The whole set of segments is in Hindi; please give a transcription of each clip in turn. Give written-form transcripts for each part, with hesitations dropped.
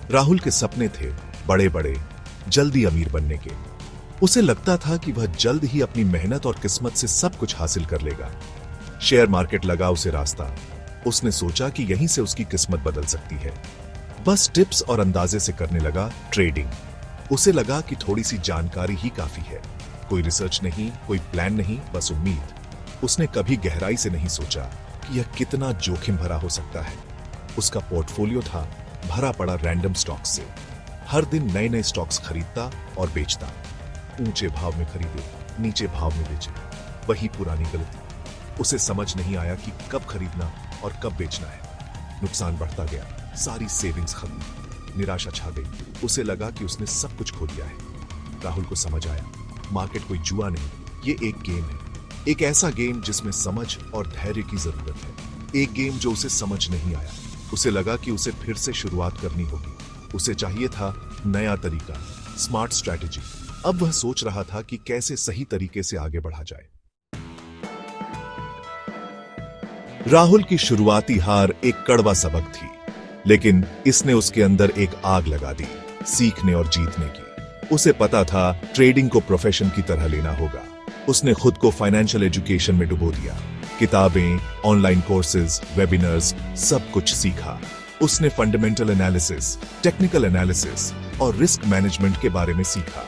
राहुल के सपने थे बड़े बड़े, जल्दी अमीर बनने के। उसे लगता था कि वह जल्द ही अपनी मेहनत और किस्मत से सब कुछ हासिल कर लेगा। शेयर मार्केट लगा उसे रास्ता। उसने सोचा कि यहीं से उसकी किस्मत बदल सकती है। बस टिप्स और अंदाजे से करने लगा ट्रेडिंग। उसे लगा कि थोड़ी सी जानकारी ही काफी है। कोई रिसर्च नहीं, कोई प्लान नहीं, बस उम्मीद। उसने कभी गहराई से नहीं सोचा कि यह कितना जोखिम भरा हो सकता है। उसका पोर्टफोलियो था भरा पड़ा रैंडम स्टॉक्स से। हर दिन नए नए स्टॉक्स खरीदता और बेचता। ऊंचे भाव में खरीदे, नीचे भाव में बेचे। वही पुरानी गलती। उसे समझ नहीं आया कि कब खरीदना और कब बेचना है। नुकसान बढ़ता गया, सारी सेविंग्स खत्म। निराशा छा गई। उसे लगा कि उसने सब कुछ खो दिया है। राहुल को समझ आया, मार्केट कोई जुआ नहीं, ये एक गेम है। एक ऐसा गेम जिसमें समझ और धैर्य की जरूरत है। एक गेम जो उसे समझ नहीं आया। उसे लगा कि उसे फिर से शुरुआत करनी होगी। उसे चाहिए था नया तरीका, स्मार्ट स्ट्रैटेजी। अब वह सोच रहा था कि कैसे सही तरीके से आगे बढ़ा जाए। राहुल की शुरुआती हार एक कड़वा सबक थी, लेकिन इसने उसके अंदर एक आग लगा दी, सीखने और जीतने की। उसे पता था ट्रेडिंग को प्रोफेशन की तरह लेना होगा। उसने खुद को फाइनेंशियल एजुकेशन में डुबो दिया। किताबें, ऑनलाइन कोर्सेज, वेबिनार्स, सब कुछ सीखा। उसने फंडामेंटल एनालिसिस, टेक्निकल एनालिसिस और रिस्क मैनेजमेंट के बारे में सीखा।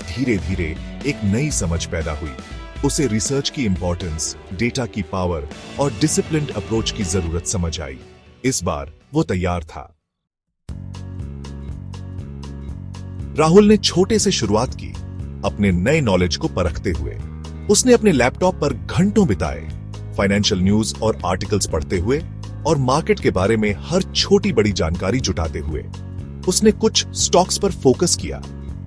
धीरे धीरे एक नई समझ पैदा हुई। उसे रिसर्च की इंपॉर्टेंस, डेटा की पावर और डिसिप्लिन्ड अप्रोच की जरूरत समझ आई। इस बार वो तैयार था। राहुल ने छोटे से शुरुआत की, अपने नए नॉलेज को परखते हुए। उसने अपने लैपटॉप पर घंटों बिताए, फाइनेंशियल न्यूज और आर्टिकल्स पढ़ते हुए और मार्केट के बारे में हर छोटी बड़ी जानकारी जुटाते हुए। उसने कुछ स्टॉक्स पर फोकस किया,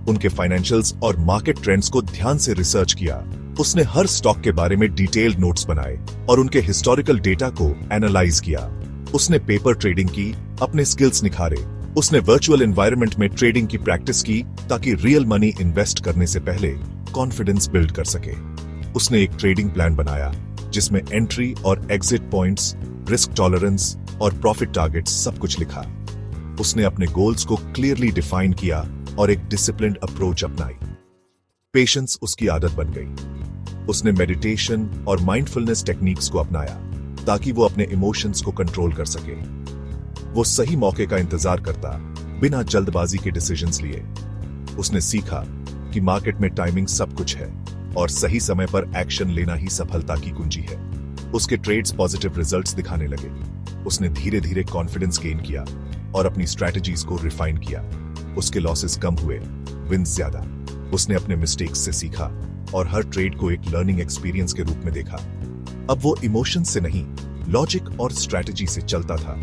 उनके फाइनेंशियल्स और मार्केट ट्रेंड्स को ध्यान से रिसर्च किया। उसने हर स्टॉक के बारे में डिटेल्ड नोट्स बनाए और उनके हिस्टोरिकल डेटा को एनालाइज किया। उसने पेपर ट्रेडिंग की, अपने स्किल्स निखारे। उसने वर्चुअल एनवायरनमेंट में ट्रेडिंग की प्रैक्टिस की ताकि रियल मनी इन्वेस्ट करने से पहले कॉन्फिडेंस बिल्ड कर सके। उसने एक ट्रेडिंग प्लान बनाया जिसमें एंट्री और एग्जिट पॉइंट्स, रिस्क टॉलरेंस और प्रॉफिट टारगेट्स सब कुछ लिखा। उसने अपने गोल्स को क्लियरली डिफाइन किया और एक डिसिप्लिन्ड अप्रोच अपनाई। पेशेंस उसकी आदत बन गई। उसने मेडिटेशन और माइंडफुलनेस टेक्निक्स को अपनाया ताकि वो अपने इमोशंस को कंट्रोल कर सके। वो सही मौके का इंतजार करता, बिना जल्दबाजी के डिसीजंस लिए। उसने सीखा कि मार्केट में टाइमिंग सब कुछ है और सही समय पर एक्शन लेना ही सफलता की कुंजी है। उसके ट्रेड्स पॉजिटिव रिजल्ट्स दिखाने लगे। उसने धीरे धीरे कॉन्फिडेंस गेन किया और अपनी स्ट्रैटेजीज को रिफाइन किया। उसके लॉसेस कम हुए, विन्स ज्यादा। उसने अपने मिस्टेक्स से सीखा और हर ट्रेड को एक लर्निंग एक्सपीरियंस के रूप में देखा। अब वो इमोशन से नहीं, लॉजिक और स्ट्रैटेजी से चलता था।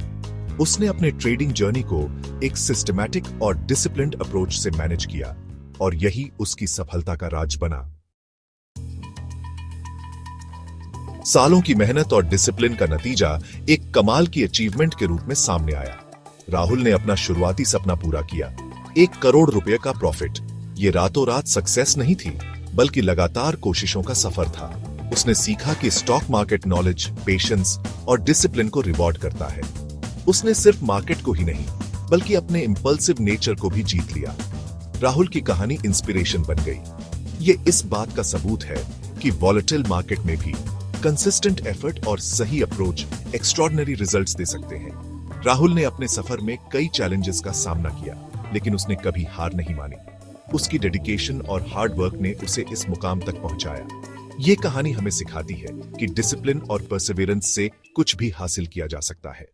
उसने अपने ट्रेडिंग जर्नी को एक सिस्टमैटिक और डिसिप्लिन्ड अप्रोच से मैनेज किया और यही उसकी सफलता का राज बना। सालों की मेहनत और डिसिप्लिन का नतीजा एक कमाल की अचीवमेंट के रूप में सामने आया। राहुल ने अपना शुरुआती सपना पूरा किया, 1 करोड़ रुपए का प्रॉफिट। ये रातों रात सक्सेस नहीं थी, बल्कि लगातार कोशिशों का सफर था। उसने सीखा कि स्टॉक मार्केट नॉलेज, पेशेंस और डिसिप्लिन को रिवॉर्ड करता है। उसने सिर्फ मार्केट को ही नहीं, बल्कि अपने इंपल्सिव नेचर को भी जीत लिया। राहुल की कहानी इंस्पिरेशन बन गई। ये इस बात का सबूत है कि वॉलेटाइल मार्केट में भी कंसिस्टेंट एफर्ट और सही अप्रोच एक्स्ट्रॉर्डिनरी रिजल्ट्स दे सकते हैं। राहुल ने अपने सफर में कई चैलेंजेस का सामना किया, लेकिन उसने कभी हार नहीं मानी। उसकी डेडिकेशन और हार्ड वर्क ने उसे इस मुकाम तक पहुंचाया। ये कहानी हमें सिखाती है कि डिसिप्लिन और परसिवियरेंस से कुछ भी हासिल किया जा सकता है।